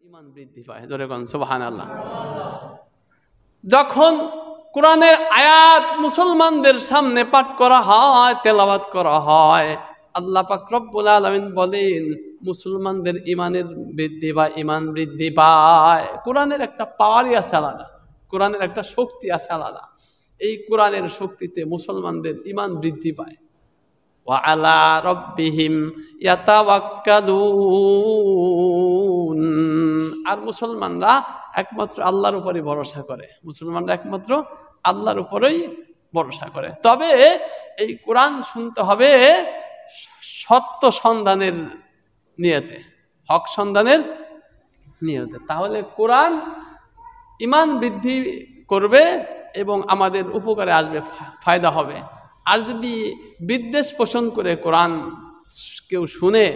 ঈমান বৃদ্ধি পায়। জোরে কোন সুবহানাল্লাহ। যখন কোরআনের আয়াত মুসলমানদের সামনে পাঠ করা হয়, তেলাওয়াত করা হয়, আল্লাহ পাক রব্বুল আলামিন বলেন মুসলমানদের ঈমানের বৃদ্ধি বা ঈমান বৃদ্ধি পায়। কোরআনের একটা পাওয়ারই আছে আলাদা, কোরআনের একটা শক্তি আছে আলাদা। এই কোরআনের শক্তিতে মুসলমানদের ঈমান বৃদ্ধি পায়। ওয়া আলা রাব্বিহিম ইয়াতাওয়াক্কালুন। আর মুসলমানরা একমাত্র আল্লাহর উপরই ভরসা করে, মুসলমানরা একমাত্র আল্লাহর উপরেই ভরসা করে। তবে এই কোরআন শুনতে হবে সত্য সন্ধানের নিয়তে, হক সন্ধানের নিয়তে। তাহলে কোরআন ঈমান বৃদ্ধি করবে এবং আমাদের উপকারে আসবে, ফায়দা হবে। আর যদি বিদ্বেষ পোষণ করে কোরআন কেউ শুনে,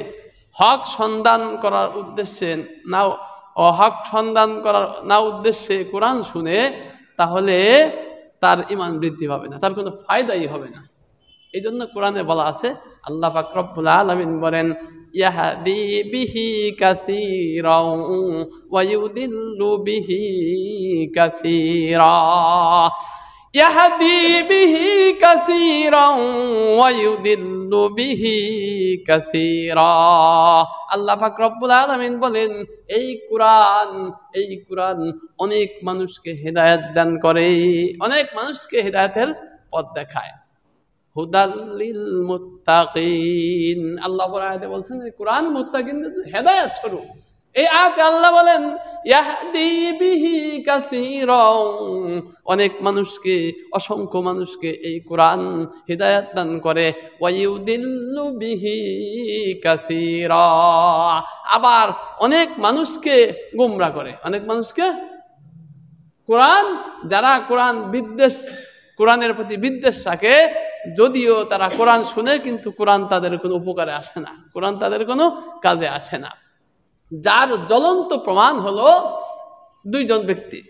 হক সন্ধান করার উদ্দেশ্যে না, হক সন্ধান করার না উদ্দেশ্যে কোরআন শুনে, তাহলে তার ঈমান বৃদ্ধি পাবে না, তার কোনো ফায়দাই হবে না। এই জন্য কোরআনে বলা আছে, আল্লাহ পাক রব্বুল আলামিন বলেন ইয়াহদি বিহি কাসীরাও ওয়া ইউদিল্লু বিহি কাসীরা। ইয়াহদি বিহি কাসীরাও ওয়া ইউদিল্লু বিহি কাসীরা। আল্লাহ পাক রব্বুল আলামিন বলেন এই কোরআন অনেক মানুষকে হেদায়েত দান করে, অনেক মানুষকে হেদায়েতের পথ দেখায়। হুদাল্লিল মুত্তাকিন। আল্লাহ আয়াতে বলছেন এই কোরআন মুত্তাকিনদের হেদায়েত স্বরূপ। এই আয়াতে আল্লাহ বলেন ইয়াহদি বিহি কাসীরা, অনেক মানুষকে, অসংখ্য মানুষকে এই কোরআন হেদায়েত দান করে। ওয়া ইউদিল্লু বিহি কাসীরা, আবার অনেক মানুষকে গোমরা করে, অনেক মানুষকে। কোরআন যারা কোরআনের প্রতি বিদ্বেষ রাখে, যদিও তারা কোরআন শুনে, কিন্তু কোরআন তাদের কোনো উপকারে আসে না, কোরআন তাদের কোনো কাজে আসে না। যার জ্বলন্ত প্রমাণ হলো দুইজন ব্যক্তি।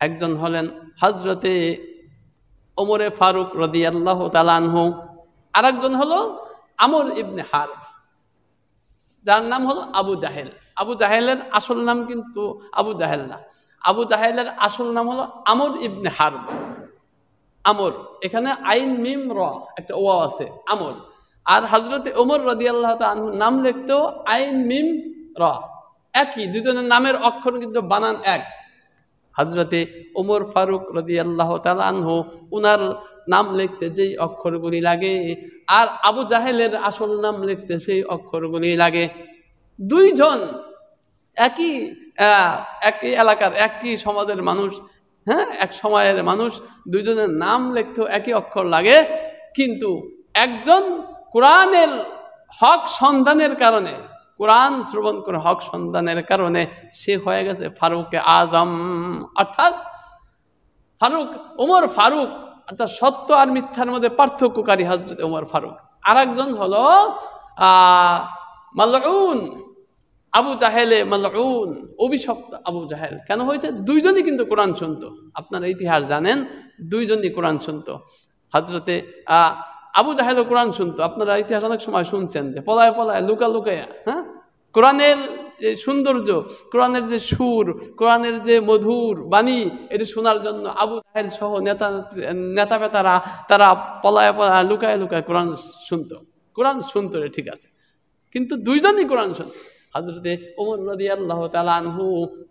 একজন হলেন হযরতে ওমরে ফারুক রাদিয়াল্লাহু তাআলা আনহু, আর একজন হলো আমর ইবনে হারব, যার নাম হলো আবু জাহেল। আবু জাহেলের আসল নাম কিন্তু আবু জাহেল না, আবু জাহেলের আসল নাম হলো আমর ইবনে হারব। আমর, এখানে আইন মিম র একটা ওয়া আছে, আমর। আর হযরতে ওমর রাদিয়াল্লাহু তাআলা আনহু নাম লিখতেও আইন মিম র, একই, দুজনের নামের অক্ষর কিন্তু বানান এক। হযরতে ওমর ফারুক রাদিয়াল্লাহু তাআলা আনহু, উনার নাম লিখতে যেই অক্ষরগুলি লাগে, আর আবু জাহেলের আসল নাম লিখতে সেই অক্ষরগুলি লাগে। দুইজন একই এলাকার, একই সমাজের মানুষ, হ্যাঁ, এক সময়ের মানুষ, দুইজনের নাম লিখতেও একই অক্ষর লাগে, কিন্তু একজন কোরআনের হক সন্ধানের কারণে, কোরআন শ্রবণ করে হক সন্ধানের কারণে সে হয়ে গেছে ফারুকে আজম, অর্থাৎ ওমর ফারুক, অর্থাৎ সত্য আর মিথ্যার মধ্যে পার্থক্যকারী হযরত ওমর ফারুক। আর একজন হলো মালউন, আবু জাহেলে মালউন, অভিশপ্ত আবু জাহেল। কেন হয়েছে? দুইজনই কিন্তু কোরআন শুনতো, আপনারা ইতিহাস জানেন, দুইজনই কোরআন শুনতো। হযরতে আবু জাহেলও কোরআন শুনতো, আপনারা ইতিহাস অনেক সময় শুনছেন যে পলায় পলায়, লুকা লুকায়া, হ্যাঁ, কোরআনের যে সৌন্দর্য, কোরআনের যে সুর, কোরআনের যে মধুর বাণী, এটি শোনার জন্য আবু জাহেল সহ নেতা পেতারা তারা পলায় পলায়, লুকায় লুকায় কোরআন শুনতো রে, ঠিক আছে, কিন্তু দুইজনই কোরআন শুনতো। হযরতে ওমর রাদিয়াল্লাহু তাআলা আনহু,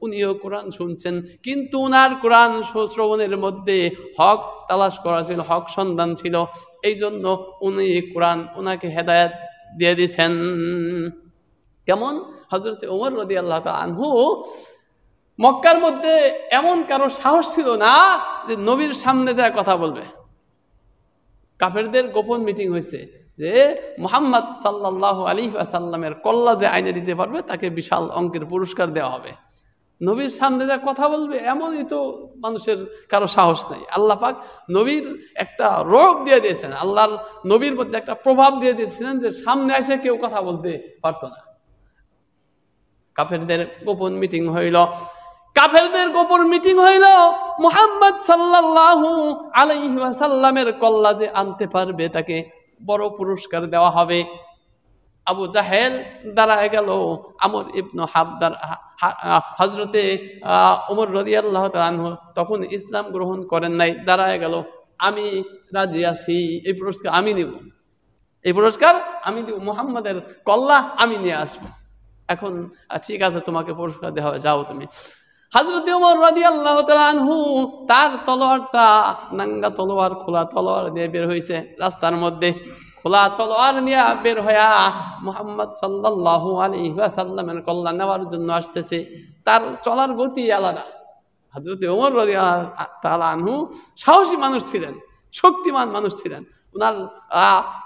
উনিও কোরআন শুনছেন, কিন্তু ওনার কোরআন শ্রবণের মধ্যে হক তালাশ করা ছিল, হক সন্ধান ছিল, এই জন্য উনি কোরআন ওনাকে হেদায়েত দিয়ে দিয়েছেন। কেমন? হযরতে ওমর রাদিয়াল্লাহু তাআলা আনহু, মক্কার মধ্যে এমন কারো সাহস ছিল না যে নবীর সামনে যায় কথা বলবে। কাফেরদের গোপন মিটিং হয়েছে যে মুহাম্মদ সাল্লাল্লাহু আলাইহি ওয়াসাল্লামের কল্লা যে আইনে দিতে পারবে তাকে বিশাল অঙ্কের পুরস্কার দেওয়া হবে। নবীর সামনে যা কথা বলবে, এমনই তো মানুষের কারো সাহস নেই। আল্লাহ পাক নবীর একটা রোগ দিয়ে দিয়েছেন, আল্লাহর নবীর মধ্যে একটা প্রভাব দিয়ে দিয়েছিলেন যে সামনে এসে কেউ কথা বলতে পারতো না। কাফেরদের গোপন মিটিং হইল, মুহাম্মদ সাল্লাল্লাহু আলাইহি ওয়াসাল্লামের কল্লা যে আনতে পারবে তাকে বড় পুরস্কার দেওয়া হবে। আবু জাহেল দাঁড়ায় গেল, আমর ইবনু হাবদার হজরতে ওমর রাদিয়াল্লাহু তাআলা আনহু তখন ইসলাম গ্রহণ করেন নাই, দাঁড়ায় গেল, আমি রাজি আছি, এই পুরস্কার আমি নিব, এই পুরস্কার আমি দিব, মুহাম্মাদের কল্লা আমি নিয়ে আসবো। এখন ঠিক আছে, তোমাকে পুরস্কার দেওয়া হবে, যাও তুমি। হযরত ওমর রাদিয়াল্লাহু তাআলা আনহু তার তলোয়ারটা, নাঙ্গা তলোয়ার, খোলা তলোয়ার নিয়ে বের হয়েছে রাস্তার মধ্যে, খোলা তলোয়ার নিয়ে বের হইয়া মুহাম্মদ সাল্লাল্লাহু আলাইহি ওয়াসাল্লামের কল্লা নেওয়ার জন্য আসতেছে। তার চলার গতি আলাদা। হযরত ওমর রাদিয়াল্লাহু তাআলা আনহু সাহসী মানুষ ছিলেন, শক্তিমান মানুষ ছিলেন। ওনার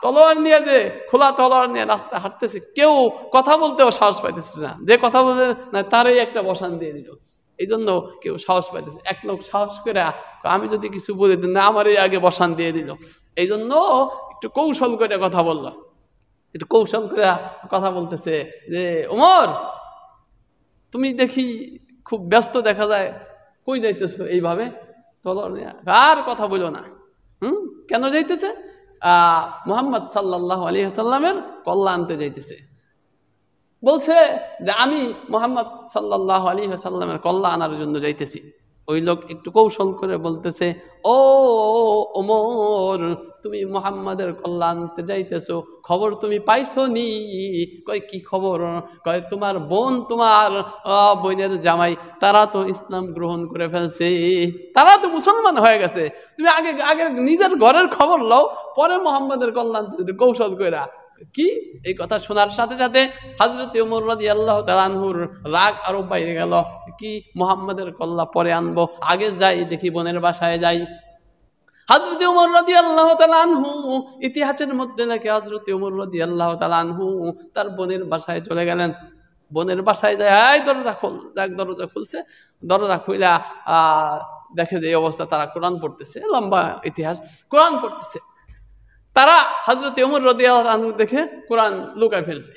তলোয়ার নিয়ে, যে খোলা তলোয়ার নিয়ে রাস্তা হাঁটতেছে, কেউ কথা বলতেও সাহস পাইতেছে না, যে কথা বলে না তারই একটা বসান দিয়ে দিল, এই জন্য কেউ সাহস পাইতেছে। এক লোক সাহস করে আমি যদি কিছু বলে দিন না, আমারই আগে বসান দিয়ে দিল, এই জন্য একটু কৌশল করে কথা বললো, একটু কৌশল করে কথা বলতেছে যে ওমর, তুমি দেখি খুব ব্যস্ত দেখা যায়, কই যাইতেছো এইভাবে তলোয়ার নিয়ে? আর কথা বলো না। কেন যাইতেছে? মুহাম্মদ সাল্লাল্লাহু আলাইহি ওয়াসাল্লামের কল্লা আনতে যাইতেছে। বলছে যে আমি মুহাম্মদ সাল্লাল্লাহু আলাইহি ওয়াসাল্লামের কল্লা আনার জন্য যাইতেছি। ওই লোক একটু কৌশল করে বলতেছে, ও ওমর, তুমি মুহাম্মাদের কল্লা আনতে যাইতেছো, খবর তুমি পাইছো নি? কয় কি খবর? কয় তোমার বোন, তোমার বোনের জামাই, তারা তো ইসলাম গ্রহণ করে ফেলছে, তারা তো মুসলমান হয়ে গেছে। তুমি আগে আগে নিজের ঘরের খবর লও, পরে মুহাম্মাদের কল্লা আনতে কৌশল কইরা। কি? এই কথা শোনার সাথে সাথে হযরত ওমর রাদিয়াল্লাহু তাআলা আনহুর রাগ আরো বাইরে গেল। কি, মুহাম্মাদের কল্লা পরে আনবো, আগে যাই দেখি বোনের বাসায় যাই। হযরত ওমর রাদিয়াল্লাহু তাআলা আনহু, ইতিহাসের মধ্যে নাকি হযরত ওমর রাদিয়াল্লাহু তাআলা আনহু তার বোনের বাসায় চলে গেলেন। বোনের বাসায় যায়, এই দরজা খোল, যাক দরজা খুলছে, দরজা খুইলা দেখে যে এই অবস্থা, তারা কোরআন পড়তেছে, লম্বা ইতিহাস, কোরআন পড়তেছে। তারা হযরত ওমর রাদিয়াল্লাহু আনহু দেখে কোরআন লুকায় ফেলছে।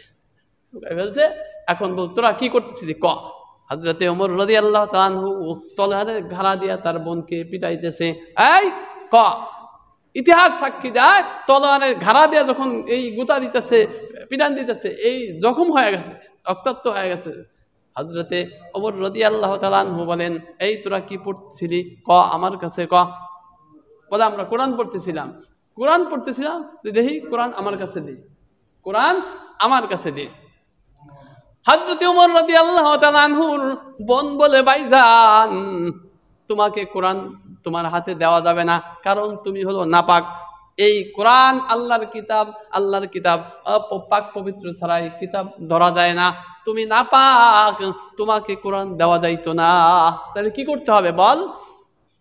এখন বল, তোরা কি করতেছিলি ক? হযরত ওমর রাদিয়াল্লাহু তাআলা আনহু তলোয়ারের ঘাড়া দিয়া তার বোনকে পিটাইতেছে। এই ক, ইতিহাস সাক্ষী দেয়, তলোয়ারের ঘাড়া দিয়া যখন এই গুতা দিতেছে, পিটান দিতেছে, এই জখম হয়ে গেছে, রক্তাক্ত হয়ে গেছে। হযরতে ওমর রাদিয়াল্লাহু তাআলা আনহু বলেন, এই তোরা কি পড়ছিলি ক, আমার কাছে ক। বলে, আমরা কোরআন পড়তেছিলাম। কোরআন পড়তেছিলাম, দেখি কোরআন আমার কাছে দে, কোরআন আমার কাছে দে। হযরত ওমর রাদিয়াল্লাহু তাআলা আনহুর বোন বলে, ভাইজান, তোমাকে কোরআন তোমার হাতে দেওয়া যাবে না, কারণ তুমি হলো নাপাক। এই কোরআন আল্লাহর কিতাব, আল্লাহর কিতাব পাক পবিত্র ছাড়াই কিতাব ধরা যায় না, তুমি নাপাক, তোমাকে কোরআন দেওয়া যাইতো না। তাহলে কি করতে হবে বল?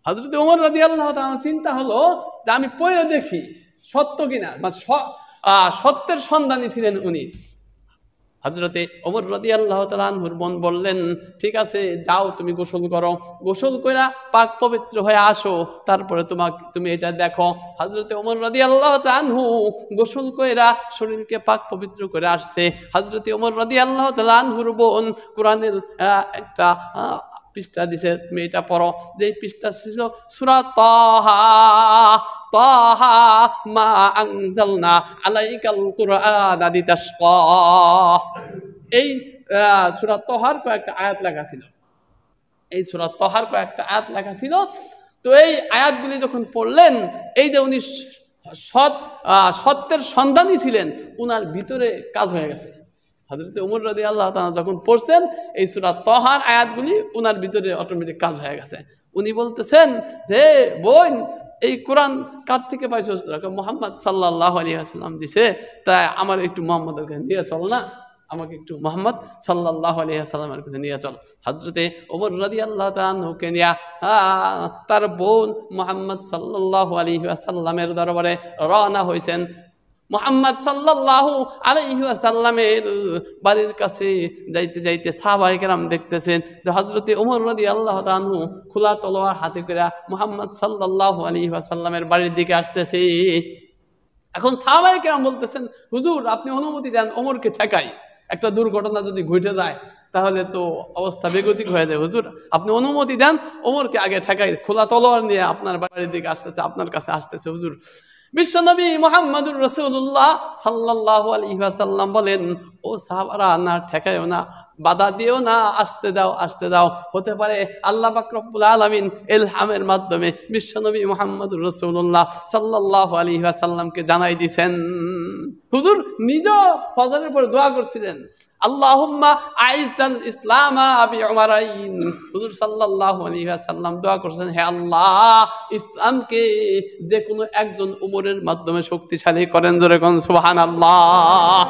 হযরত ওমর রাদিয়াল্লাহু তাআলা চিন্তা হলো যে আমি পড়ে দেখি সত্য কিনা, মানে সত্যের সন্ধানী ছিলেন উনি। হযরতে ওমর রাদিয়াল্লাহু তাআলা আনহুর বোন বললেন, ঠিক আছে, যাও তুমি গোসল করো, গোসল কইরা পাক পবিত্র হয়ে আসো, তারপরে তুমি এটা দেখো। হযরতে ওমর রাদিয়াল্লাহু তাআলা আনহু গোসল কইরা শরীরকে পাক পবিত্র করে আসছে। হযরতে ওমর রাদিয়াল্লাহু তাআলা আনহুর বোন কোরআনের একটা পৃষ্ঠা দিছে, তুমি এটা পড়ো। যেই পৃষ্ঠা ছিল সূরা তাহা, তাহা মা আনজালনা আলাইকাল কুরআনা লিতাশকা। এই সূরা তাহার কয়েকটা আয়াত লেখা ছিল, এই সূরা তাহার কয়েকটা আয়াত লেখা ছিল। তো এই আয়াতগুলি যখন পড়লেন, এই যে উনি সত্যের সন্ধানী ছিলেন, উনার ভিতরে কাজ হয়ে গেছে। হযরত ওমর রাদিয়াল্লাহু তাআলা যখন পড়ছেন এই সূরা তাহার আয়াতগুলি, উনার ভিতরে অটোমেটিক কাজ হয়ে গেছে। উনি বলতেছেন যে, বোন, এই কোরআন কার থেকে পাইছো? মুহাম্মদ সাল্লাল্লাহু আলাইহি ওয়াসাল্লাম দিছে, তাই আমার একটু মুহাম্মদের কাছে নিয়ে চল না, আমাকে একটু মুহাম্মদ সাল্লাল্লাহু আলাইহি ওয়াসাল্লামের কাছে নিয়ে চল। হযরতে ওমর রাদিয়াল্লাহু তাআলা আনহুকে নিয়া তার বোন মুহাম্মদ সাল্লাল্লাহু আলাইহি ওয়াসাল্লামের দরবারে রওনা হইছেন। মুহাম্মদ সাল্লাল্লাহু আলাইহি ওয়াসাল্লামের বাড়ির কাছে যাইতে যাইতে সাহাবায়ে কেরাম দেখতেছেন যে হযরতে ওমর রাদিয়াল্লাহু তাআলা আনহু খোলা তলোয়ার হাতে করে মুহাম্মদ সাল্লাল্লাহু আলাইহি ওয়াসাল্লামের বাড়ির দিকে আসতেছে। এখন সাহাবায়ে কেরাম বলতেছেন, হুজুর, আপনি অনুমতি দেন, ওমরকে ঠেকাই, একটা দুর্ঘটনা যদি ঘটে যায় তাহলে তো অবস্থা বেগতিক হয়ে যায়। হুজুর, আপনি অনুমতি দেন, ওমরকে আগে ঠেকাই, খোলা তলোয়ার নিয়ে আপনার বাড়ির দিকে আসতেছে, আপনার কাছে আসতেছে হুজুর। বিশ্বনবী মুহাম্মদুর রাসূলুল্লাহ সাল্লাল্লাহু আলাইহি ওয়াসাল্লাম বলেন, ও সাহাবারা, না ঠেকায়ও না, বাধা দিও না, আসতে দাও, আসতে দাও। হতে পারে আল্লাহ পাক রব্বুল আলামিন ইলহামের মাধ্যমে বিশ্বনবী মুহাম্মদুর রাসূলুল্লাহ সাল্লাল্লাহু আলাইহি ওয়াসাল্লামকে জানাই দিয়েছেন। হুজুর নিজেও ফজরের পর দোয়া করছিলেন, আল্লাহুম্মা আইজাল ইসলামা বিউমারাইন। হুজুর সাল্লাল্লাহু আলাইহি ওয়াসাল্লাম দোয়া করছেন, হে আল্লাহ, ইসলামকে যে কোনো একজন উমরের মাধ্যমে শক্তিশালী করেন। জোরে কোন সুবহানাল্লাহ।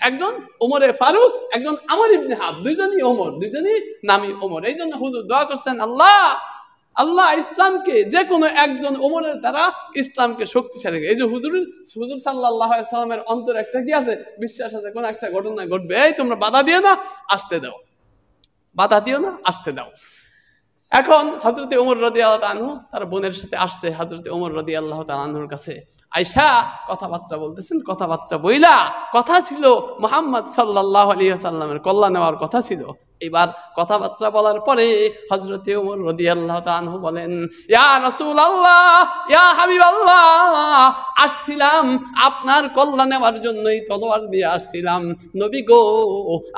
একজন উমরে ফারুক, একজন আমর ইবনে হাব, দুইজনই ওমর, দুইজনই নামি ওমর। এই জন্য হুজুর দোয়া করছেন, আল্লাহ আল্লাহ ইসলামকে যে কোনো একজন ওমরের দ্বারা ইসলামকে শক্তিশালী। এই যে হুজুর সাল্লাল্লাহু আলাইহি সাল্লামের অন্তরে একটা কি আছে, বিশ্বাস আছে, কোন একটা ঘটনা ঘটবে, এই তোমরা বাধা দিও না, আসতে দাও, বাধা দিও না, আসতে দাও। এখন হযরতে ওমর রাদিয়াল্লাহু তাআলা আনহু তার বোনের সাথে আসছে হযরতে ওমর রাদিয়াল্লাহু তাআলা আনহুর কাছে। আয়েশা কথাবার্তা বলতেছেন, কথাবার্তা বইলা কথা ছিল মুহাম্মদ সাল্লাল্লাহু আলাইহি ওয়াসাল্লামের কল্লা নেওয়ার কথা ছিল। এবার কথাবার্তা বলার পরে হযরতে ওমর রাদিয়াল্লাহু তাআলা আনহু বলেন, ইয়া রাসূলুল্লাহ, ইয়া হাবিবাল্লাহ, আসছিলাম আপনার কল্লা নেওয়ার জন্যই, তলোয়ার দিয়ে আসছিলাম। নবী গো,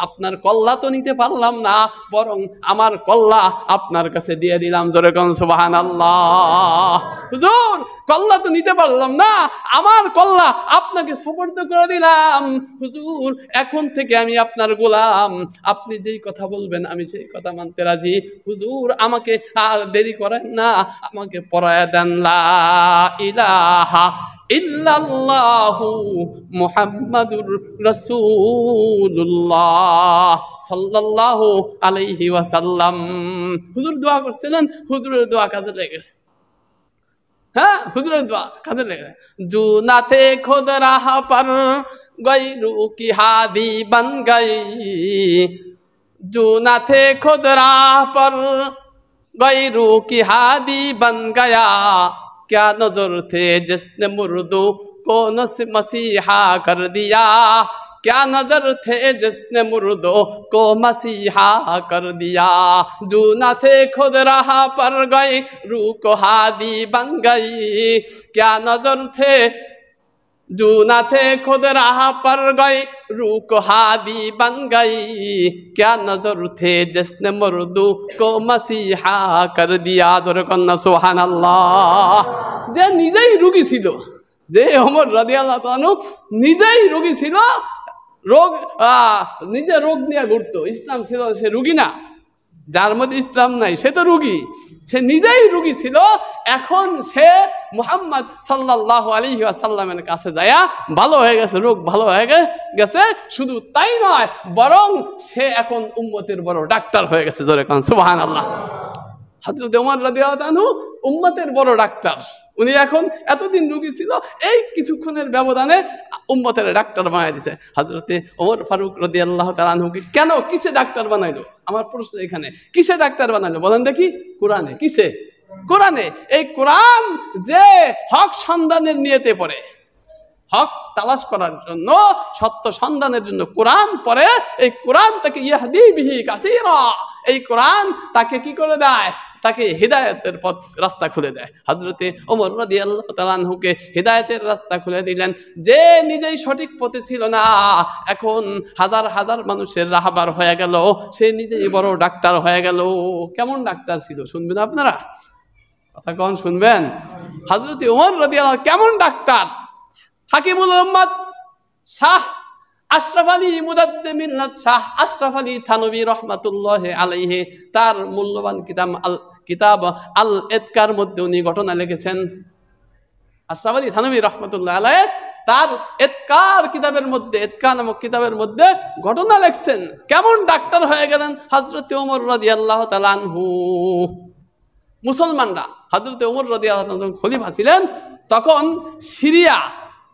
আপনার কল্লা তো নিতে পারলাম না, বরং আমার কল্লা আপনার কাছে দিয়ে দিলাম। জোরে কোন সুবহানাল্লাহ। হুজুর, কল্লা তো নিতে পারলাম না, আমার কল্লা আপনাকে সুপর্দ করে দিলাম। হুজুর, এখন থেকে আমি আপনার গোলাম, আপনি যেই কথা বলবেন আমি সেই কথা মানতে রাজি। হুজুর, আমাকে আর দেরি করেন না, আমাকে পড়ায়া দেন লা ইলাহা ইল্লাল্লাহু মুহাম্মাদুর রাসূলুল্লাহ সাল্লাল্লাহু আলাইহি ওয়াসাল্লাম। হুজুর দোয়া করছিলেন, হুজুরের দোয়া কাজে লেগেছে। হ্যাঁ, হুজুরের দোয়া কাজে লেগেছে। জু না থে খুদ রাহ পর গৈরু কি হাদি বন গই, জু না থে খুদ রাহ পর গৈরু কি হাদি বন গয়া, क्या नजर थे जिसने मुर्दों को मसीहा कर दिया, क्या नजर थे जिसने मुर्दों को मसीहा कर दिया, जो न थे खुद राह पर गए रूह को हादी बन गई, क्या नजर थे जो न थे खुद राह पर गए रूह को हादी बन गई, क्या नजर थे जिसने मुर्दों को मसीहा कर दिया। जोरे कन्ना सुबहानाल्लाह। যে নিজেই রোগী ছিল, যে ওমর রাদিয়াল্লাহু তাআলা আনহু নিজেই রোগী ছিল, রোগ নিজে রোগ নিয়ে ঘুরতো, ইসলাম ছিল সে রোগী না, যার মধ্যে ইসলাম নাই সে তো রোগী, সে নিজেই রোগী ছিল। এখন সে মুহাম্মদ সাল্লাল্লাহু আলাইহি ওয়াসাল্লামের কাছে যায়া ভালো হয়ে গেছে, রোগ ভালো হয়ে গেছে। শুধু তাই নয়, বরং সে এখন উম্মতের বড় ডাক্তার হয়ে গেছে। জোরে কোন সুবহানাল্লাহ। হযরত ওমর রাদিয়াল্লাহু আনহু উম্মতের বড় ডাক্তার। উনি এখন এতদিন রোগী ছিল, এই কিছুক্ষণের ব্যবধানে উম্মতের ডাক্তার বানাই দিছে। হযরতে ওমর ফারুক রাদিয়াল্লাহু তাআলা আনহুকে কেন, কিসে ডাক্তার বানাইলো? আমার প্রশ্ন এখানে, কিসে ডাক্তার বানাইলো বলেন দেখি? কোরআনে। কিসে? কোরআনে। এই কোরআন যে হক সন্ধানের নিয়তে পড়ে, হক তালাশ করার জন্য, সত্য সন্ধানের জন্য কোরআন পড়ে, এই কোরআন তাকে ইয়াহদি বিহি কাসীরা, এই কোরআন তাকে কি করে দেয়? তাকে হিদায়াতের পথ, রাস্তা খুলে দেয়। হযরতে ওমর রাদিয়াল্লাহু তাআলা আনহুকে হিদায়াতের রাস্তা খুলে দিলেন। যে নিজেই সঠিক পথে ছিল না, এখন হাজার হাজার মানুষের রাহবার হয়ে গেল, সে নিজেই বড় ডাক্তার হয়ে গেল। কেমন ডাক্তার ছিল শুনবেন আপনারা? কথা কখন শুনবেন? হযরতে ওমর রাদিয়াল্লাহু কেমন ডাক্তার? হাকিমুল উম্মাত শাহ আশরাফ আলী মুজাদ্দিদ মিল্লাত শাহ আশরাফ আলী থানভী রহমাতুল্লাহি আলাইহি তার মূল্যবান কিতাব আল ইতকার মধ্যে উনি ঘটনা লিখেছেন। আশরাফ আলী থানভী রহমাতুল্লাহি আলাইহি তার ইতকার কিতাবের মধ্যে, ইতকার নামক কিতাবের মধ্যে ঘটনা লিখছেন কেমন ডাক্তার হয়ে গেলেন হযরত ওমর রাদিয়াল্লাহু তাআলা আনহু। মুসলমানরা হযরত ওমর রাদিয়াল্লাহু তাআলা যখন খলিফা ছিলেন, তখন সিরিয়া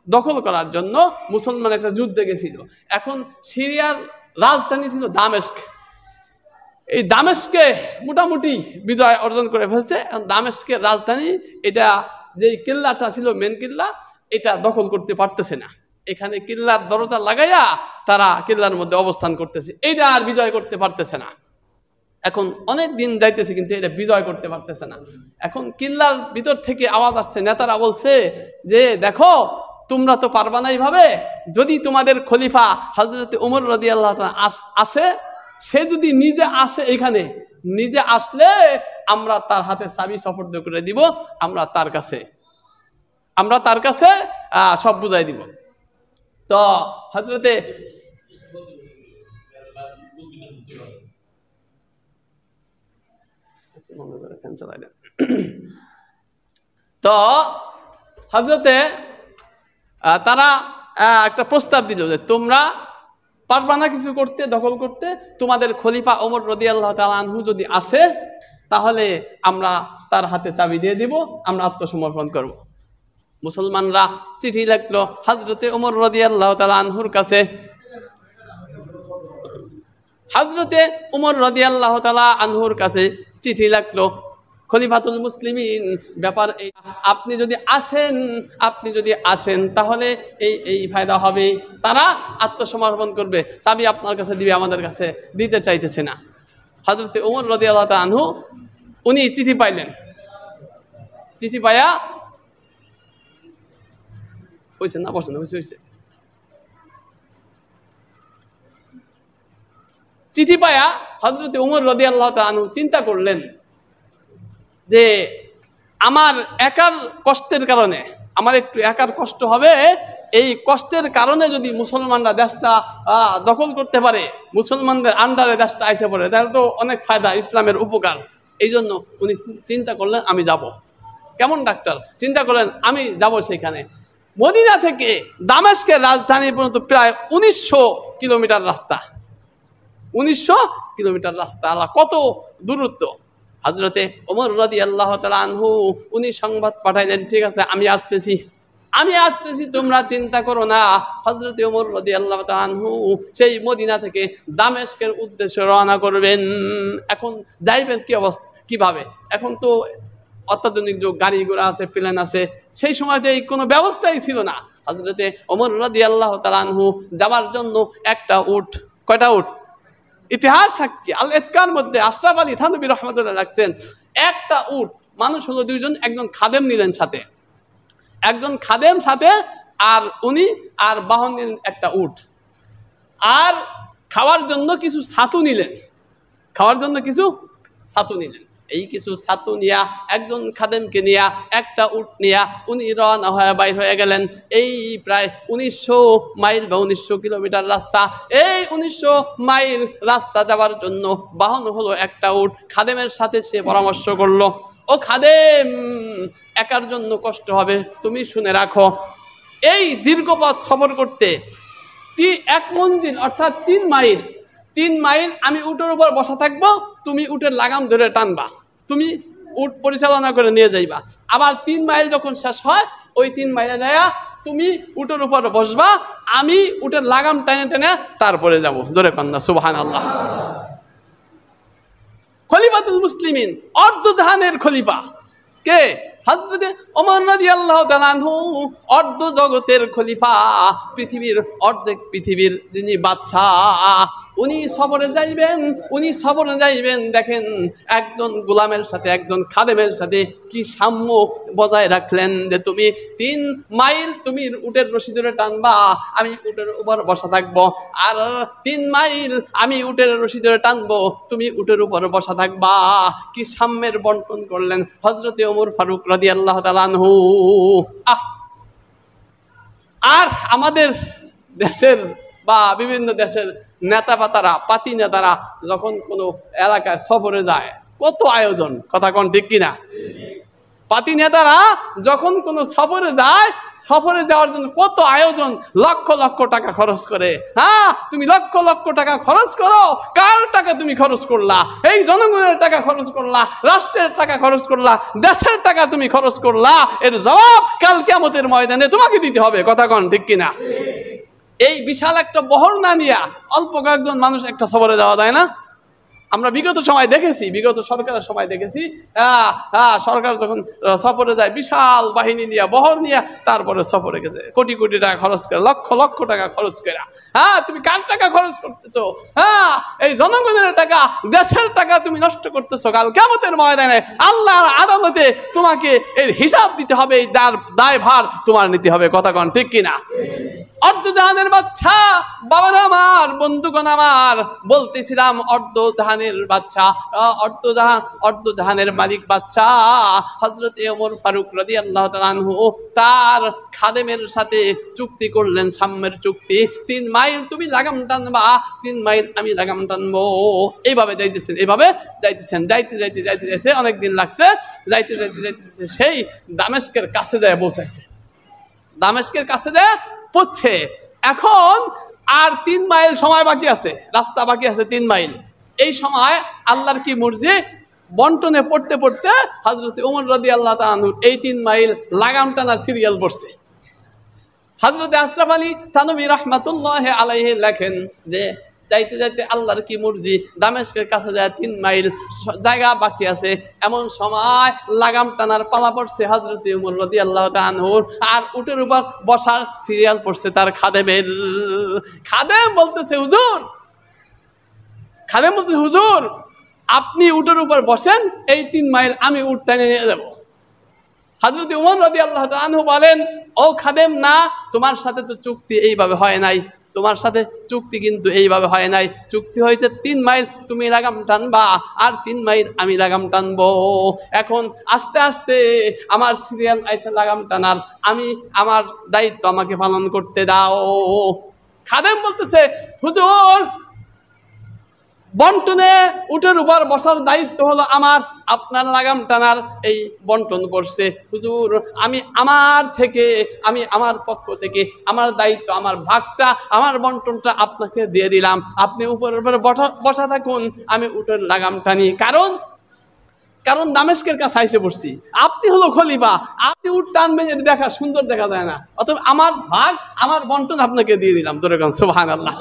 দখল করার জন্য মুসলমান একটা যুদ্ধে গেছিল। এখন সিরিয়ার রাজধানী ছিল দামেস্ক। এই দামেস্কে মোটামুটি বিজয় অর্জন করে ফেলছে। দামেস্কের রাজধানী, এটা যেই কিল্লাটা ছিল মেন কিল্লা, এটা দখল করতে পারতেছে না। এখানে কিল্লার দরজা লাগাইয়া তারা কিল্লার মধ্যে অবস্থান করতেছে, এইটা আর বিজয় করতে পারতেছে না। এখন অনেক দিন যাইতেছে কিন্তু এটা বিজয় করতে পারতেছে না। এখন কিল্লার ভিতর থেকে আওয়াজ আসছে, নেতারা বলছে যে দেখো তোমরা তো পারবা না এইভাবে, যদি তোমাদের খলিফা হযরত ওমর রাদিয়াল্লাহু তাআলা আসে, সে যদি নিজে আসে, এখানে নিজে আসলে আমরা তার হাতে চাবি সুপর্দ করে দিব, আমরা তার কাছে সব বুঝাই দিব। তো হযরতে তো হযরতে তারা একটা প্রস্তাব দিল যে তোমরা পারবা না কিছু করতে, দখল করতে, তোমাদের খলিফা ওমর রাদিয়াল্লাহু তাআলা আনহু যদি আসে তাহলে আমরা তার হাতে চাবি দিয়ে দিব, আমরা আত্মসমর্পণ করব। মুসলমানরা চিঠি লিখলো হযরতে ওমর রাদিয়াল্লাহু তাআলা আনহুর কাছে। হযরতে ওমর রাদিয়াল্লাহু তাআলা আনহুর কাছে চিঠি লিখলো, খলিফাতুল মুসলিমিন ব্যাপার এই, আপনি যদি আসেন তাহলে এই ফায়দা হবে, তারা আত্মসমর্পণ করবে, চাবি আপনার কাছে দিবে, আমাদের কাছে দিতে চাইতেছে না। হযরতে ওমর রাদিয়াল্লাহু তাআলা আনহু উনি চিঠি পাইলেন, চিঠি পায়া চিঠি পায়া হযরতে ওমর রাদিয়াল্লাহু তাআলা আনহু চিন্তা করলেন যে আমার একার কষ্টের কারণে, আমার একটু একার কষ্ট হবে, এই কষ্টের কারণে যদি মুসলমানরা দেশটা দখল করতে পারে, মুসলমানদের আন্ডারে দেশটা আইসে পড়ে, তাহলে তো অনেক ফায়দা, ইসলামের উপকার। এই জন্য উনি চিন্তা করলেন আমি যাব। কেমন ডাক্তার চিন্তা করলেন আমি যাব সেখানে। মদিনা থেকে দামেস্কের রাজধানী পর্যন্ত প্রায় 1900 কিলোমিটার রাস্তা, 1900 কিলোমিটার রাস্তা, আল্লাহ কত দূরত্ব। হযরতে ওমর রাদিয়াল্লাহু তাআলা আনহু উনি সংবাদ পাঠাইলেন, ঠিক আছে আমি আসতেছি, তোমরা চিন্তা করো না। হযরতে ওমর রাদিয়াল্লাহু তাআলা আনহু সেই মদিনা থেকে দামেস্কের উদ্দেশ্যে রওনা করবেন। এখন যাইবেন কি অবস্থা, কিভাবে? এখন তো অত্যাধুনিক যুগ, গাড়ি ঘোড়া আছে, প্লেন আছে, সেই সময়তে এই কোনো ব্যবস্থাই ছিল না। হযরতে ওমর রাদিয়াল্লাহু তাআলা আনহু যাবার জন্য একটা উট, কয়টা উট? ইতিহাস সাক্ষী, আল ইতকার মধ্যে আশরাফ আলী থানভী রাহমাতুল্লাহ রাখছেন, একটা উট, মানুষ হলো দুইজন, একজন খাদেম নিলেন সাথে, একজন খাদেম সাথে, আর উনি আর বাহন নিলেন একটা উট, আর খাওয়ার জন্য কিছু ছাতু নিলেন, এই কিছু ছাতু নিয়া, একজন খাদেমকে নিয়া, একটা উট নিয়া উনি রওনা হয়ে বাইর হয়ে গেলেন। এই প্রায় 1900 মাইল বা 1900 কিলোমিটার রাস্তা। এই 1900 মাইল রাস্তা যাওয়ার জন্য বাহন হলো একটা উট। খাদেমের সাথে সে পরামর্শ করলো, ও খাদেম, একার জন্য কষ্ট হবে, তুমি শুনে রাখো, এই দীর্ঘ পথ সফর করতে 1 মঞ্জিল অর্থাৎ 3 মাইল আমি উটের উপর বসা থাকবো, তুমি উটের লাগাম ধরে টানবা, তুমি উট পরিচালনা করে নিয়ে যাইবা। আবার 3 মাইল যখন শেষ হয়, ওই 3 মাইলে যাইয়া তুমি উটের উপর বসবা, আমি উটের লাগাম টেনে টেনে তারপরে যাব। জোরে কন্যা সুবহানাল্লাহ। খলিফাতুল মুসলিমিন, অর্ধজাহানের খলিফা কে? হযরতে ওমর রাদিয়াল্লাহু তাআলা আনহু, অর্ধ জগতের খলিফা, পৃথিবীর অর্ধেক পৃথিবীর যিনি বাদশাহ, উনি সফরে যাইবেন। দেখেন একজন গোলামের সাথে, একজন খাদেমের সাথে কি সাম্য বজায় রাখলেন, যে তুমি 3 মাইল তুমি উটের রশি ধরে টানবা, আমি উটের উপর বসা থাকবো, আর 3 মাইল আমি উটের রশি ধরে টানবো, তুমি উটের উপর বসা থাকবা। কি সাম্যের বন্টন করলেন হযরতে ওমর ফারুক রাদিয়াল্লাহু তাআলা আনহু। আর আমাদের দেশের বা বিভিন্ন দেশের পাতি নেতারা যখন কোনো এলাকায় সফরে যায়, কত আয়োজন, কথা কোন ঠিক কিনা? পাতি নেতারা যখন কোনো সফরে যায়, সফরে যাওয়ার জন্য কত আয়োজন, লক্ষ লক্ষ টাকা খরচ করে। হ্যাঁ, তুমি লক্ষ লক্ষ টাকা খরচ করো, কার টাকা তুমি খরচ করলা? এই জনগণের টাকা খরচ করলা, রাষ্ট্রের টাকা খরচ করলা, দেশের টাকা তুমি খরচ করলা, এর জবাব কাল কিয়ামতের ময়দানে তোমাকে দিতে হবে, কথা কোন ঠিক কিনা? এই বিশাল একটা বহর না নিয়া অল্প কয়েকজন মানুষ একটা সফরে যাওয়া যায় না? আমরা বিগত সময় দেখেছি, বিগত সরকারের সময় দেখেছি, সরকার যখন সফরে যায় বিশাল বাহিনী নিয়ে, বহর নিয়ে, তারপরে সফরে গেছে কোটি কোটি টাকা খরচ করে, লক্ষ লক্ষ টাকা খরচ করে। তুমি কার টাকা খরচ করতেছো? এই জনগণের টাকা, দেশের টাকা তুমি নষ্ট করতেছো। কাল কিয়ামতের ময়দানে আল্লাহর আদালতে তোমাকে এর হিসাব দিতে হবে, এই দায়ভার তোমার নিতে হবে। কথা কন ঠিক কিনা? অর্ধজাহানের বাচ্চা বাবারা আমার, বন্ধুগণ আমার, বলতেছিলাম অর্ধজাহানের বাচ্চা, অর্ধজাহানের মালিক বাচ্চা হযরত ওমর ফারুক রাদিয়াল্লাহু তাআলা আনহু তার খাদেমের সাথে চুক্তি করলেন, সাম্যের চুক্তি। 3 মাইল তুমি লাগাম টানবা, 3 মাইল আমি লাগাম টানবো। এইভাবে যাইতেছেন, এইভাবে যাইতেছেন, যাইতে যাইতে যাইতে যাইতে অনেক দিন লাগছে। যাইতে যাইতে যাইতেছে সেই দামেস্কের কাছে যায় পৌঁছাইছে। দামেস্কের কাছে যায় পড়ছে। এখন আর 3 মাইল সময় বাকি আছে, রাস্তা বাকি আছে 3 মাইল। এই সময় আল্লাহর কি মর্জি, বন্টনে পড়তে পড়তে হযরত ওমর রাদিয়াল্লাহু তাআলা আনহু এই 3 মাইল লাগাম টানার সিরিয়াল পড়ছে। হযরত আশরাফ আলী থানভী রাহমাতুল্লাহি আলাইহি লেখেন যে যাইতে যাইতে আল্লাহর কি মর্জি, দামেস্কের কাছে যায় 3 মাইল জায়গা বাকি আছে, এমন সময় লাগাম টানার পালা পড়ছে হযরত ওমর রাদিয়াল্লাহু তাআলা আনহুর। আর উটের উপর বসার সিরিয়াল পড়ছে তার খাদেমের। খাদেম বলতেছে হুজুর, হুজুর আপনি উটের উপর বসেন, এই 3 মাইল আমি উট টেনে নিয়ে যাব। হযরত ওমর রাদিয়াল্লাহু তাআলা আনহু বলেন, ও খাদেম, না, তোমার সাথে তো চুক্তি এইভাবে হয় নাই, তোমার সাথে চুক্তি কিন্তু এইভাবে হয় নাই। চুক্তি হয়েছে 3 মাইল তুমি লাগাম টানবা, আর 3 মাইল আমি লাগাম টানবো। এখন আস্তে আস্তে আমার সিরিয়াল আইছে লাগাম টানার, আমি আমার দায়িত্ব আমাকে পালন করতে দাও। খাদেম বলতেছে, হুজুর বন্টনে উটের উপর বসার দায়িত্ব হলো আমার, আপনার লাগাম টানার এই বন্টন করছে। হুজুর আমি আমার পক্ষ থেকে আমার দায়িত্ব, আমার ভাগটা, আমার বন্টনটা আপনাকে দিয়ে দিলাম। আপনি উপরের উপরে বসা থাকুন, আমি উটের লাগাম টানি। কারণ দামেস্কের কাছে আইসে পড়ছি, আপনি হলো খলিফা, আপনি উট টানবেন, এটা দেখা সুন্দর দেখা যায় না। অথবা আমার ভাগ, আমার বন্টন আপনাকে দিয়ে দিলাম। সুবহানাল্লাহ,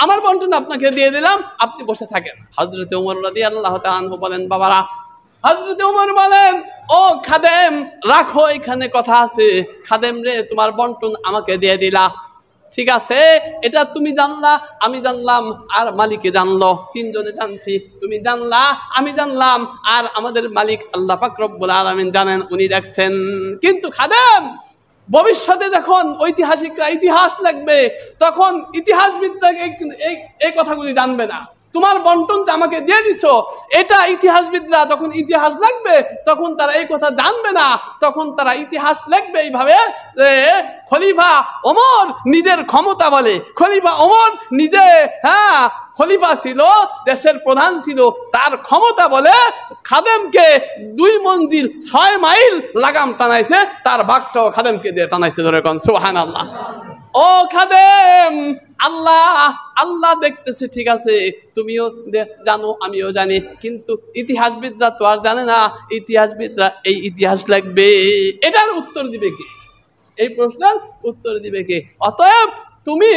আমার বন্টন আপনাকে দিয়ে দিলাম, আপনি বসে থাকেন। হযরত ওমর রাদিয়াল্লাহু তাআলা আনহু বলেন, বাবারা, হযরত ওমর বলেন, ও খাদেম রাখো, এখানে কথা আছে। খাদেম রে, তোমার বন্টন আমাকে দিয়ে দিলা, ঠিক আছে, এটা তুমি জানলা, আমি জানলাম, আর মালিকে জানলো, 3 জনে জানছি। তুমি জানলা, আমি জানলাম, আর আমাদের মালিক আল্লাহ পাক রব্বুল আলামিন জানেন, উনি দেখছেন। কিন্তু খাদেম, ভবিষ্যতে যখন ঐতিহাসিকরা ইতিহাস লিখবে, তখন ইতিহাসবিদরা এই কথাগুলি জানবে না। তোমার বন্টন যে আমাকে দিয়ে দিছো, এটা ইতিহাসবিদরা যখন ইতিহাস লিখবে, তখন তারা এই কথা জানবে না। তখন তারা ইতিহাস লিখবে এইভাবে যে খলিফা ওমর নিজের ক্ষমতা বলে, খলিফা ওমর নিজে খলিফা ছিল, দেশের প্রধান ছিল, তার ক্ষমতা বলে খাদেমকে 2 মঞ্জিল 6 মাইল লাগাম টানাইছে, তার ভাগটাও খাদেমকে দিয়ে টানাইছে। ধরে কোন সুবহানাল্লাহ। ও খাদেম, আল্লাহ দেখতেছে, ঠিক আছে, তুমিও জানো, আমিও জানি, কিন্তু ইতিহাসবিদরা তো আর জানে না। ইতিহাসবিদরা এই ইতিহাস লিখবে, এটার উত্তর দিবে কে? এই প্রশ্নের উত্তর দিবে কে? অতএব তুমি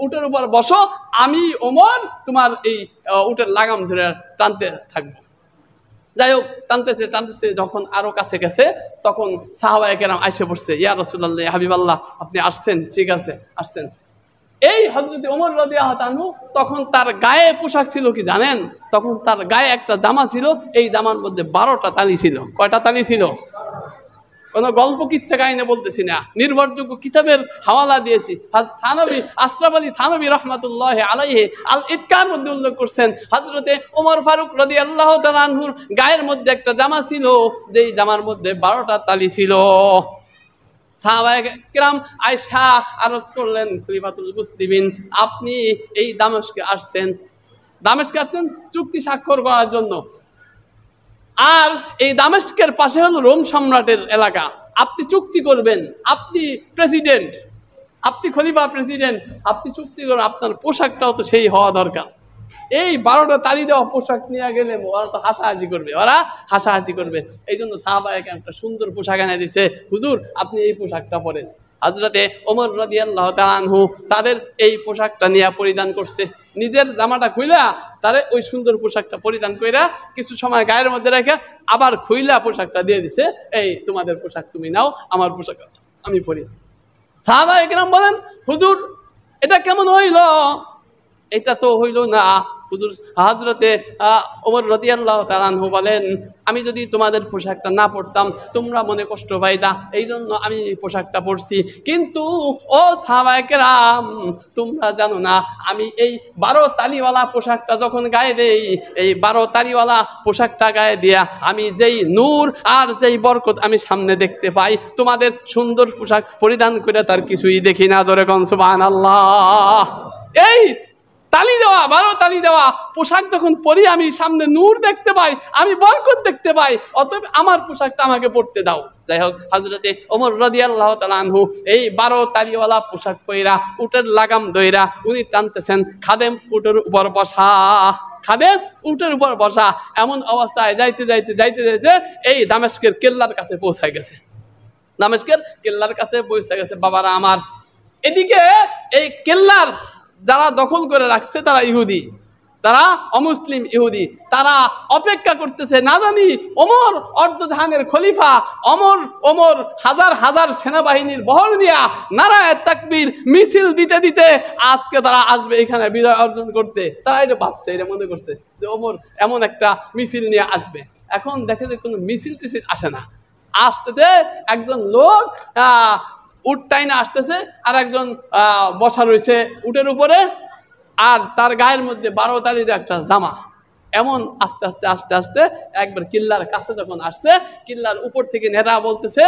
উটের উপর বসো, আমি ওমর তোমার এই উটের লাগাম ধরে টানতে থাকবো। যাই হোক, টানতেছে, যখন আরো কাছে গেছে, তখন সাহাবায়ে কেরাম আইসে পড়ছে, ইয়া রাসূলুল্লাহ, ইয়া হাবিবাল্লাহ, আপনি আসছেন, ঠিক আছে, আসছেন। এই হযরত ওমর রাদিয়াল্লাহু তাআলা, তখন তার গায়ে পোশাক ছিল কি জানেন? তখন তার গায়ে একটা জামা ছিল, এই জামার মধ্যে 12টা তালি ছিল। কয়টা তালি ছিল? কোনো গল্প কিচ্ছা কাহিনী বলতেছি না, নির্ভরযোগ্য কিতাবের হাওয়ালা দিয়েছি। থানভী, আশরাফ আলী থানভী রাহমাতুল্লাহি আলাইহি আল ইতকার মধ্যে উল্লেখ করছেন, হযরতে ওমর ফারুক রাদিয়াল্লাহু তাআলা আনহুর গায়ের মধ্যে একটা জামা ছিল, যেই জামার মধ্যে 12টা তালি ছিল। সাহাবায়ে কেরাম আয়েশা আরজ করলেন, খলিফাতুল মুসলিমিন, আপনি এই দামেস্কে আসছেন চুক্তি স্বাক্ষর করার জন্য। আর এই দামেস্কের পাশে হলো রোম সম্রাটের এলাকা, আপনি চুক্তি করবেন, আপনি প্রেসিডেন্ট, আপনি খলিফা প্রেসিডেন্ট, আপনি চুক্তি করবেন, আপনার পোশাকটাও তো সেই হওয়া দরকার। এই 12টা তালি দেওয়া পোশাক নিয়ে গেলে ওরা তো হাসাহাসি করবে, এই জন্য সাহাবায়ে কেরাম একটা সুন্দর পোশাক এনে দিছে, হুজুর আপনি এই পোশাকটা পরেন। হযরতে ওমর রাদিয়াল্লাহু তাআলা আনহু তাদের এই পোশাকটা নিয়ে পরিধান করছে, নিজের জামাটা খুইলা তারে ওই সুন্দর পোশাকটা পরিধান কইরা কিছু সময় গায়ের মধ্যে রেখে আবার খুইলা পোশাকটা দিয়ে দিছে, এই তোমাদের পোশাক তুমি নাও, আমার পোশাক আমি পরি। সাহাবায়ে কেরাম বলেন, হুজুর এটা কেমন হইল? এটা তো হইল না। হুজুর হযরতে ওমর রাদিয়াল্লাহু তাআলা আনহু বলেন, আমি যদি তোমাদের পোশাকটা না পরতাম তোমরা মনে কষ্ট পাইতা, এই জন্য আমি এই পোশাকটা পরছি। কিন্তু ও সাহাবায়ে কেরাম, তোমরা জানো না আমি এই 12 তালিওয়ালা পোশাকটা যখন গায়ে দেই, এই 12 তালিওয়ালা পোশাকটা গায়ে দিয়া আমি যেই নূর আর যেই বরকত আমি সামনে দেখতে পাই, তোমাদের সুন্দর পোশাক পরিধান করে তার কিছুই দেখি না। জোরে কোন সুবহানাল্লাহ। এই তালি দেওয়া 12 তালি দেওয়া পোশাক যখন পরি আমি সামনে নূর দেখতে পাই, আমি বরকত দেখতে পাই, অতএব আমার পোশাকটা আমাকে পরতে দাও। যাই হোক, হযরতে ওমর রাদিয়াল্লাহু তাআলা আনহু এই 12 তালিওয়ালা পোশাক পইরা উটের লাগাম দইরা উনি টানতেছেন, খাদেম উটের উপর বসা, খাদেম উটের উপর বসা। এমন অবস্থায় যাইতে যাইতে যাইতে যাইতে এই দামেস্কের কেল্লার কাছে পৌঁছায় গেছে। দামেস্কের কেল্লার কাছে পৌঁছে গেছে বাবারা আমার। এদিকে এই কেল্লার যারা দখল করে রাখছে তারা ইহুদি, তারা অমুসলিম ইহুদি, তারা অপেক্ষা করতেছে, না জানি ওমর অর্ধজাহানের খলিফা ওমর হাজার হাজার সেনাবাহিনীর বহর দিয়া নারায়ে তাকবীর মিছিল দিতে দিতে আজকে তারা আসবে এখানে বিজয় অর্জন করতে। তারা এটা ভাবছে, এটা মনে করছে যে ওমর এমন একটা মিছিল নিয়ে আসবে। এখন দেখে যে কোনো মিছিল টিছিল আসে না, আসতে একজন লোক উট টাইনা আসতেছে, আর একজন বসা রয়েছে উটের উপরে, আর তার গায়ের মধ্যে 12 তালির একটা জামা। এমন আস্তে আস্তে আস্তে আস্তে একবার কিল্লার কাছে যখন আসছে, কিল্লার উপর থেকে নেতা বলতেছে,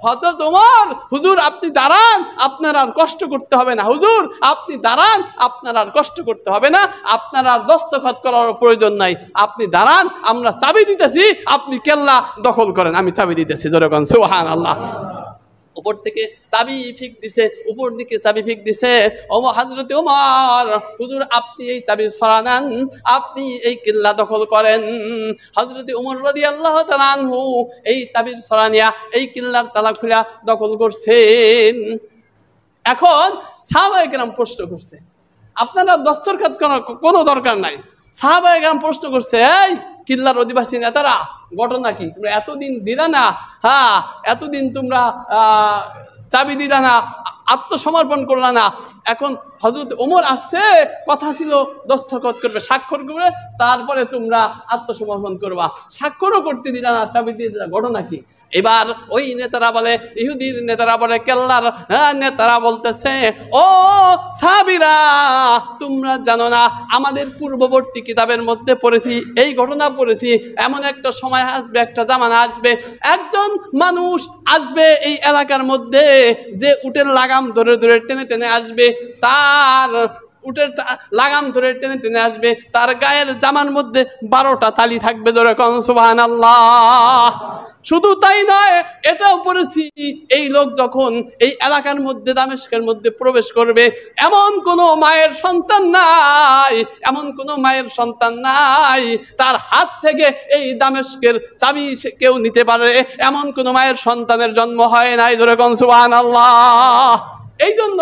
হযরত ওমর, হুজুর আপনি দাঁড়ান, আপনার আর কষ্ট করতে হবে না। হুজুর আপনি দাঁড়ান, আপনার আর কষ্ট করতে হবে না, আপনার আর দস্তখত করার প্রয়োজন নাই। আপনি দাঁড়ান, আমরা চাবি দিতেছি, আপনি কেল্লা দখল করেন, আমি চাবি দিতেছি। জোরে কোন সুবহানাল্লাহ। উপর থেকে চাবি ফিক দিছে, উপর দিকে চাবি ফিক দিছে। হযরতে ওমর, হুজুর আপনি এই চাবি সরান, আপনি এই কিল্লা দখল করেন। হযরতে ওমর রাদিয়াল্লাহু তাআলা আনহু এই চাবির সরানিয়া এই কিল্লার তালা খুলে দখল করছেন। এখন সাহাবায়ে কেরাম প্রশ্ন করছে, আপনারা দস্তরখাত করার কোনো দরকার নাই। সাহাবায়ে কেরাম প্রশ্ন করছে, এই কিল্লার অধিবাসী নেতারা, ঘটনা কি? তোমরা এতদিন দিলা না, হ্যাঁ এতদিন তোমরা চাবি দিলা না, আত্মসমর্পণ করলা না। এখন হযরত ওমর আসছে, কথা ছিল দস্তখত করবে, স্বাক্ষর করবে, তারপরে তোমরা আত্মসমর্পণ করবা। স্বাক্ষরও করতে দিলা না, চাবি দিয়ে দিলা, ঘটনা কি? এবার ওই নেতারা বলে, ইহুদির নেতারা বলে, কেল্লার নেতারা বলতেছে, ও সাহাবীরা, তোমরা জানো না আমাদের পূর্ববর্তী কিতাবের মধ্যে পড়েছি, এই ঘটনা পড়েছি, এমন একটা সময় আসবে, একটা জামানা আসবে, একজন মানুষ আসবে এই এলাকার মধ্যে, যে উটের লাগাম ধরে ধরে টেনে টেনে আসবে, তার উটের লাগাম ধরে টেনে টেনে আসবে, তার গায়ের জামার মধ্যে 12টা তালি থাকবে। জোরে কোন সুবহানাল্লাহ। শুধু তাই নয়, এটাও পড়েছি, এই লোক যখন এই এলাকার মধ্যে দামেস্কের মধ্যে প্রবেশ করবে, এমন কোন মায়ের সন্তান নাই, এমন কোন মায়ের সন্তান নাই তার হাত থেকে এই দামেস্কের চাবি কেউ নিতে পারে, এমন কোন মায়ের সন্তানের জন্ম হয় নাই। জোরে কোন সুবহানাল্লাহ। এই জন্য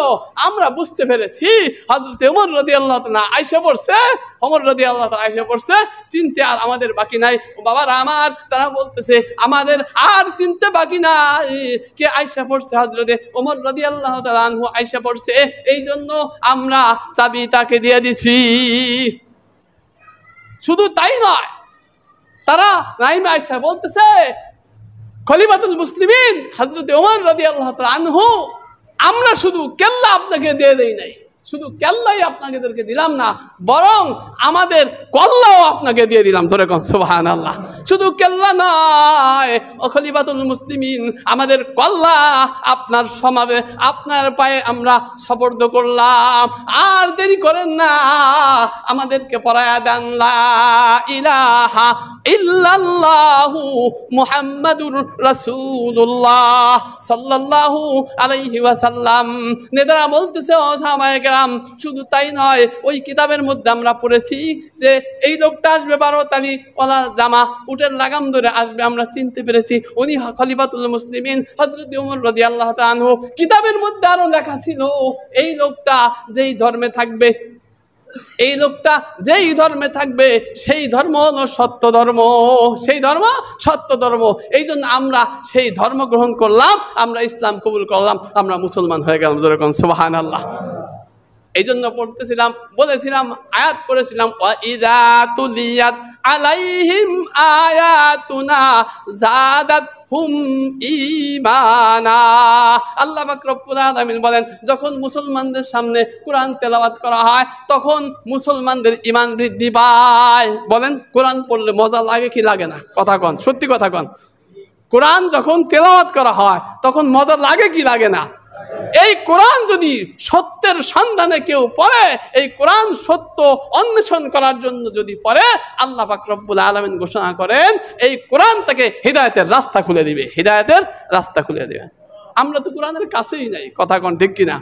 আমরা বুঝতে পেরেছি হযরতে ওমর রাদিয়াল্লাহু তাআলা আয়েশা পড়ছে, ওমর রাদিয়াল্লাহু তাআলা আয়েশা পড়ছে, চিনতে আর আমাদের বাকি নাই। বাবারা আমার, তারা বলতেছে আমাদের আর চিনতে বাকি নাই। কে আয়েশা পড়ছে? হযরতে ওমর রাদিয়াল্লাহু তাআলা আনহু আয়েশা পড়ছে, এই জন্য আমরা চাবি তাকে দিয়ে দিছি। শুধু তাই নয়, তারা নাইমা আয়েশা বলতেছে, খলিফাতুল মুসলিমিন হযরতে ওমর রাদিয়াল্লাহু তাআলা আনহু, আমরা শুধু কেল্লা আপনাকে দিয়ে দেই নাই, শুধু কেল্লাই আপনাদেরকে দিলাম না, বরং আমাদের কল্লাও আপনাকে দিয়ে দিলাম। ধরে কোন সুবহানাল্লাহ। শুধু কেল্লা নয়, ও খলিফাতুল মুসলিমিন, আমাদের কল্লা আপনার সমাবে, আপনার পায়ে আমরা সুপর্দ করলাম। আর দেরি করেন না, আমাদেরকে পড়ায়া দেন লা ইলাহা ইল্লাল্লাহু মুহাম্মাদুর রাসূলুল্লাহ সাল্লাল্লাহু আলাইহি ওয়াসাল্লাম। নেতারা বলতেছে, ও সাহাবায়ে কেরাম, শুধু তাই নয়, ওই কিতাবের মধ্যে আমরা পড়েছি যে এই লোকটা আসবে 12 তালি ওয়ালা জামা, উটের লাগাম ধরে আসবে, আমরা চিনতে পেরেছি উনি খলিফাতুল মুসলিমিন হযরত ওমর রাদিয়াল্লাহু তাআলা আনহু। কিতাবের মধ্যে আরো লেখা ছিল এই লোকটা যেই ধর্মে থাকবে, এই লোকটা যেই ধর্মে থাকবে সেই ধর্ম হলো সত্য ধর্ম, সেই ধর্ম সত্য ধর্ম। এই জন্য আমরা সেই ধর্ম গ্রহণ করলাম, আমরা ইসলাম কবুল করলাম, আমরা মুসলমান হয়ে গেলাম। যেরকম সুবহানাল্লাহ। এই জন্য পড়তেছিলাম, বলেছিলাম, আয়াত পড়েছিলাম, ওয়াইদা তুলিয়াত আলাইহিম আয়াতুনা জাদাত হুম ঈমানা। আল্লাহ পাক রব্বুল আলামিন বলেন, যখন মুসলমানদের সামনে কোরআন তেলাওয়াত করা হয় তখন মুসলমানদের ঈমান বৃদ্ধি পায়। বলেন, কোরআন পড়লে মজা লাগে কি লাগে না? কথা কন, সত্যি কথা কন। কোরআন যখন তেলাওয়াত করা হয় তখন মজা লাগে কি লাগে না? এই কোরআন যদি সত্যের সন্ধানে কেউ পড়ে, এই কোরআন সত্য অন্বেষণ করার জন্য যদি পড়ে, আল্লাহ পাক রব্বুল আলামিন ঘোষণা করেন এই কোরআন তাকে হিদায়াতের রাস্তা খুলে দিবে, হিদায়াতের রাস্তা খুলে দিবে। আমরা তো কোরআনের কাছেই নাই, কথা কোন ঠিক কিনা?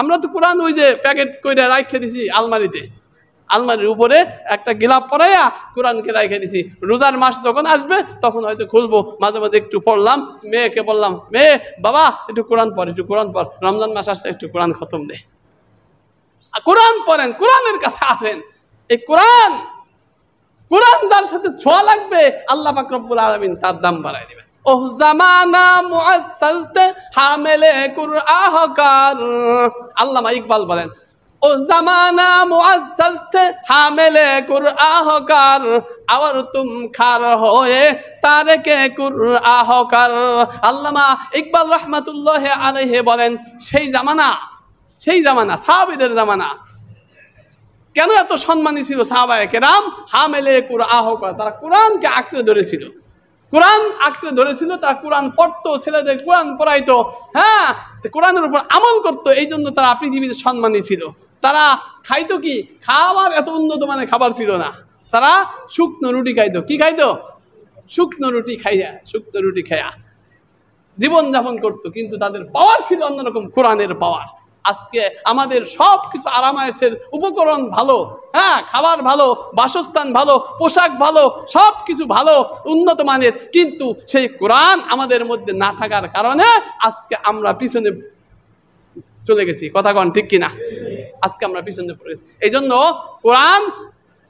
আমরা তো কোরআন ওই যে প্যাকেট করে রাখে দিছি আলমারিতে, আলমারির উপরে একটা গিলাপ পরাইয়া কোরআনকে রাখে দিছি। রোজার মাস যখন আসবে তখন হয়তো খুলবো, মাঝে মাঝে একটু পড়লাম, মেয়েকে বললাম, মেয়ে বাবা একটু কোরআন পড়, একটু কোরআন পড়, রমজান মাস আসছে একটু কোরআন খতম দে, কোরআন পড়েন, কোরআনের কাছে আসেন। এই কোরআন, কোরআন যার সাথে ছোঁয়া লাগবে আল্লাহ পাক রব্বুল আলামিন তার দাম বাড়ায় দিবেন। ও জামানা মুআসসাসতে হামেলে কুরআহকার, আল্লামা ইকবাল বলেন, ও জামানা মুআসসাসতে হামেলে কুরআহকার, আর তুম খার হয়ে তারেকে কুরআহকার। আল্লামা ইকবাল রাহমাতুল্লাহি আলাইহি বলেন, সেই জামানা, সেই জামানা সাহাবীদের জামানা, কেন এত সম্মানী ছিল সাহাবায়ে কেরাম? হামেলে কুরআহকার, তারা কোরআনকে আঁকড়ে ধরেছিল, কোরআন আঁকড়ে ধরেছিল, তারা কোরআন পড়তো, ছেলেদের কোরআন পড়াইতো, হ্যাঁ, কোরআনের উপর আমল করতো। এই জন্য তারা পৃথিবীতে সম্মানী ছিল। তারা খাইতো কি? খাবার এত উন্নত মানের খাবার ছিল না, তারা শুকনো রুটি খাইতো। কি খাইতো? শুকনো রুটি খাইয়া, শুকনো রুটি খাইয়া জীবনযাপন করতো। কিন্তু তাদের পাওয়ার ছিল অন্যরকম, কোরআনের পাওয়ার। আজকে আমাদের সব কিছু আরামায়েশের উপকরণ ভালো, হ্যাঁ, খাবার ভালো, বাসস্থান ভালো, পোশাক ভালো, সব কিছু ভালো, উন্নত মানের, কিন্তু সেই কোরআন আমাদের মধ্যে না থাকার কারণে আজকে আমরা পিছনে চলে গেছি। কথা কন ঠিক কিনা? আজকে আমরা পিছনে পড়ে গেছি। এই জন্য কোরআন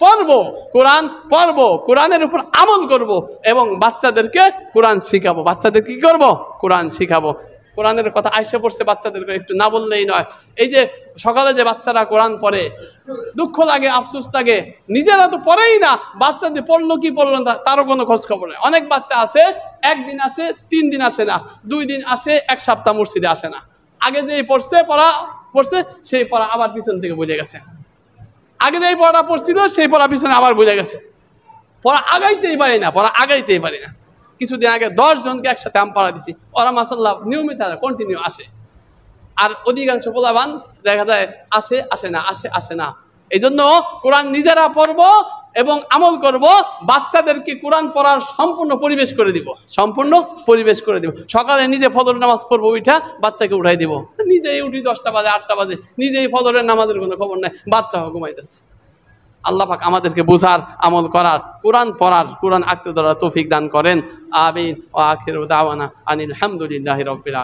পড়বো, কোরআন পড়বো, কোরআনের উপর আমল করব এবং বাচ্চাদেরকে কোরআন শিখাবো। বাচ্চাদের কি করব? কোরআন শিখাবো। কোরআনের কথা আইসা পড়ছে, বাচ্চাদেরকে একটু না বললেই নয়। এই যে সকালে যে বাচ্চারা কোরআন পড়ে, দুঃখ লাগে, আফসোস লাগে, নিজেরা তো পড়েই না, বাচ্চাদের পড়লো কি পড়লো না তারও কোনো খোঁজ খবর নেই। অনেক বাচ্চা আছে 1 দিন আসে, 3 দিন আসে না, 2 দিন আসে, 1 সপ্তাহ মসজিদে আসে না। আগে যেই পড়ছে, পড়া পড়ছে, সেই পড়া আবার পিছন থেকে বুঝে গেছে। আগে যেই পড়াটা পড়ছিল সেই পড়া পিছনে আবার বুঝে গেছে। পড়া আগাইতেই পারি না, পড়া আগাইতেই পারি না। কিছুদিন আগে 10 জনকে একসাথে আম পাড়া দিছি, ওরা মাশাআল্লাহ নিয়মিত কন্টিনিউ আসে। আর অধিকাংশ পোলাবান দেখা যায় আসে, আসে না, আসে, আসে না। এই জন্য কোরআন নিজেরা পড়বো এবং আমল করব। বাচ্চাদেরকে কোরআন পড়ার সম্পূর্ণ পরিবেশ করে দিব, সম্পূর্ণ পরিবেশ করে দিব। সকালে নিজে ফজর নামাজ পড়বো, উঠা বাচ্চাকে উঠাই দিব। নিজেই উঠি 10টা বাজে, 8টা বাজে, নিজেই ফজরের নামাজের কোনো খবর নাই, বাচ্চা ঘুমাইতেছে। আল্লাহ পাক আমাদেরকে বুঝার, আমল করার, কোরআন পড়ার, কোরআন আঁকড়ে ধরার তৌফিক দান করেন। আমিন। ওয়া আখিরু দাওয়ানা আনিল হামদুলিল্লাহি রাব্বিল আলামিন।